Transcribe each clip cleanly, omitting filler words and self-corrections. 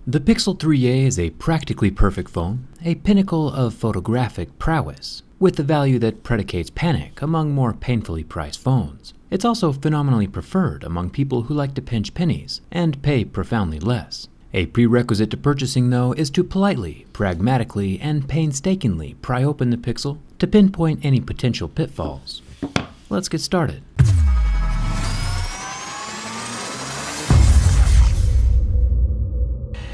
The Pixel 3a is a practically perfect phone, a pinnacle of photographic prowess, with a value that predicates panic among more painfully priced phones. It's also phenomenally preferred among people who like to pinch pennies and pay profoundly less. A prerequisite to purchasing, though, is to politely, pragmatically, and painstakingly pry open the Pixel to pinpoint any potential pitfalls. Let's get started.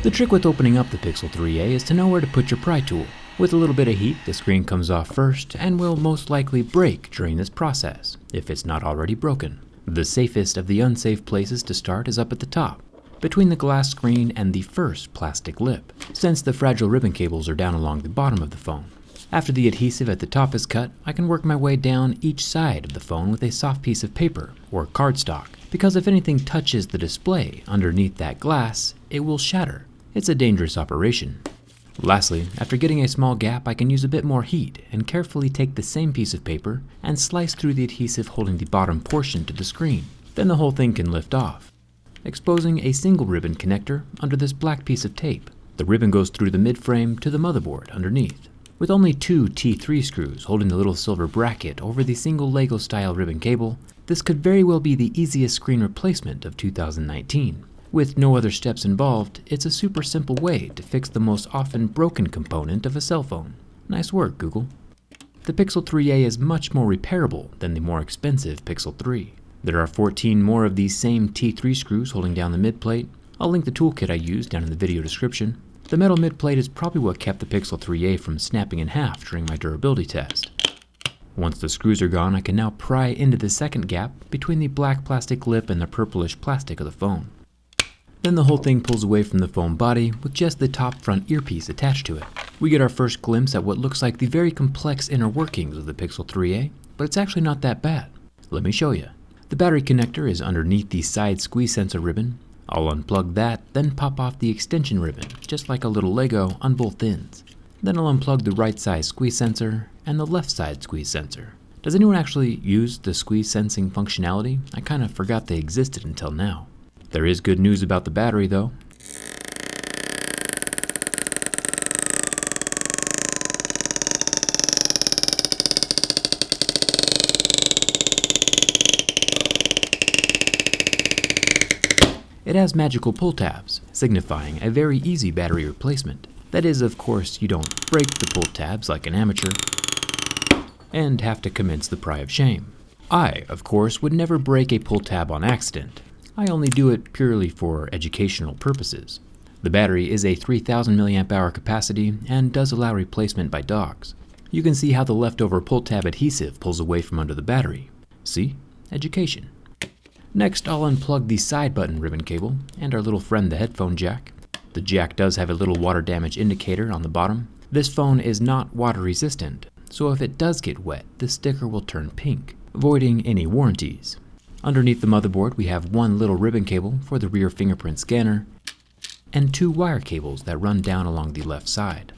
The trick with opening up the Pixel 3a is to know where to put your pry tool. With a little bit of heat, the screen comes off first and will most likely break during this process, if it's not already broken. The safest of the unsafe places to start is up at the top, between the glass screen and the first plastic lip, since the fragile ribbon cables are down along the bottom of the phone. After the adhesive at the top is cut, I can work my way down each side of the phone with a soft piece of paper or cardstock, because if anything touches the display underneath that glass, it will shatter. It's a dangerous operation. Lastly, after getting a small gap, I can use a bit more heat and carefully take the same piece of paper and slice through the adhesive holding the bottom portion to the screen. Then the whole thing can lift off, exposing a single ribbon connector under this black piece of tape. The ribbon goes through the mid-frame to the motherboard underneath. With only two T3 screws holding the little silver bracket over the single Lego-style ribbon cable, this could very well be the easiest screen replacement of 2019. With no other steps involved, it's a super simple way to fix the most often broken component of a cell phone. Nice work, Google. The Pixel 3a is much more repairable than the more expensive Pixel 3. There are 14 more of these same T3 screws holding down the mid-plate. I'll link the toolkit I used down in the video description. The metal mid-plate is probably what kept the Pixel 3a from snapping in half during my durability test. Once the screws are gone, I can now pry into the second gap between the black plastic lip and the purplish plastic of the phone. Then the whole thing pulls away from the phone body with just the top front earpiece attached to it. We get our first glimpse at what looks like the very complex inner workings of the Pixel 3a, but it's actually not that bad. Let me show you. The battery connector is underneath the side squeeze sensor ribbon. I'll unplug that, then pop off the extension ribbon, just like a little Lego, on both ends. Then I'll unplug the right side squeeze sensor and the left side squeeze sensor. Does anyone actually use the squeeze sensing functionality? I kind of forgot they existed until now. There is good news about the battery, though. It has magical pull tabs, signifying a very easy battery replacement. That is, of course, you don't break the pull tabs like an amateur and have to commence the pry of shame. I, of course, would never break a pull tab on accident. I only do it purely for educational purposes. The battery is a 3000 mAh capacity and does allow replacement by dogs. You can see how the leftover pull tab adhesive pulls away from under the battery. See? Education. Next, I'll unplug the side button ribbon cable and our little friend the headphone jack. The jack does have a little water damage indicator on the bottom. This phone is not water resistant, so if it does get wet, the sticker will turn pink, voiding any warranties. Underneath the motherboard, we have one little ribbon cable for the rear fingerprint scanner and two wire cables that run down along the left side.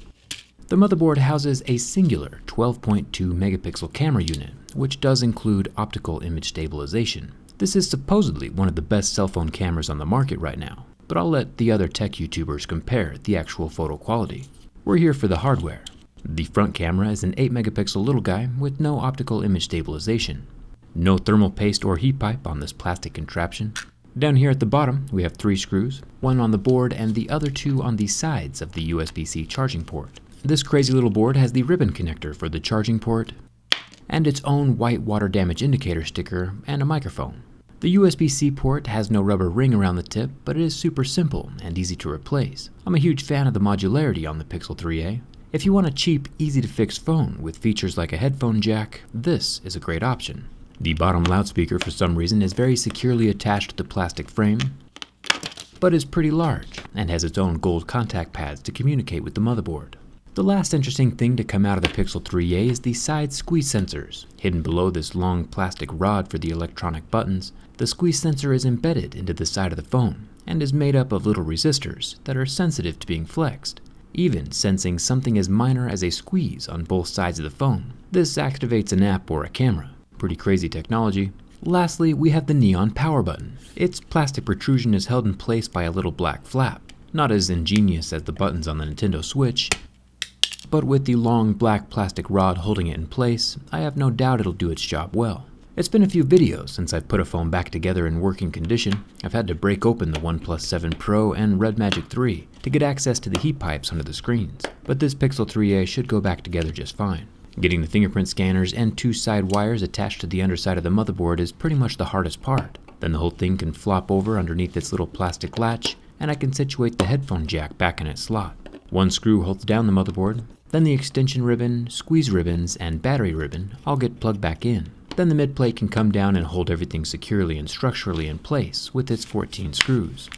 The motherboard houses a singular 12.2 megapixel camera unit, which does include optical image stabilization. This is supposedly one of the best cell phone cameras on the market right now, but I'll let the other tech YouTubers compare the actual photo quality. We're here for the hardware. The front camera is an 8 megapixel little guy with no optical image stabilization. No thermal paste or heat pipe on this plastic contraption. Down here at the bottom, we have 3 screws, one on the board and the other 2 on the sides of the USB-C charging port. This crazy little board has the ribbon connector for the charging port and its own white water damage indicator sticker and a microphone. The USB-C port has no rubber ring around the tip, but it is super simple and easy to replace. I'm a huge fan of the modularity on the Pixel 3a. If you want a cheap, easy-to-fix phone with features like a headphone jack, this is a great option. The bottom loudspeaker, for some reason, is very securely attached to the plastic frame, but is pretty large and has its own gold contact pads to communicate with the motherboard. The last interesting thing to come out of the Pixel 3a is the side squeeze sensors. Hidden below this long plastic rod for the electronic buttons, the squeeze sensor is embedded into the side of the phone and is made up of little resistors that are sensitive to being flexed, even sensing something as minor as a squeeze on both sides of the phone. This activates an app or a camera. Pretty crazy technology. Lastly, we have the neon power button. Its plastic protrusion is held in place by a little black flap. Not as ingenious as the buttons on the Nintendo Switch, but with the long black plastic rod holding it in place, I have no doubt it'll do its job well. It's been a few videos since I've put a phone back together in working condition. I've had to break open the OnePlus 7 Pro and Red Magic 3 to get access to the heat pipes under the screens, but this Pixel 3a should go back together just fine. Getting the fingerprint scanners and two side wires attached to the underside of the motherboard is pretty much the hardest part. Then the whole thing can flop over underneath its little plastic latch, and I can situate the headphone jack back in its slot. One screw holds down the motherboard, then the extension ribbon, squeeze ribbons, and battery ribbon all get plugged back in. Then the mid plate can come down and hold everything securely and structurally in place with its 14 screws.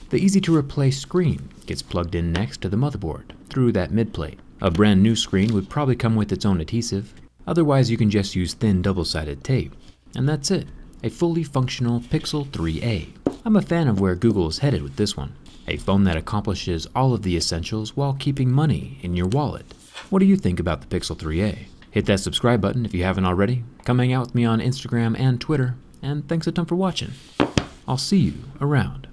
The easy to replace screen gets plugged in next to the motherboard through that mid plate. A brand new screen would probably come with its own adhesive, otherwise you can just use thin double-sided tape. And that's it, a fully functional Pixel 3a. I'm a fan of where Google is headed with this one, a phone that accomplishes all of the essentials while keeping money in your wallet. What do you think about the Pixel 3a? Hit that subscribe button if you haven't already. Come hang out with me on Instagram and Twitter, and thanks a ton for watching. I'll see you around.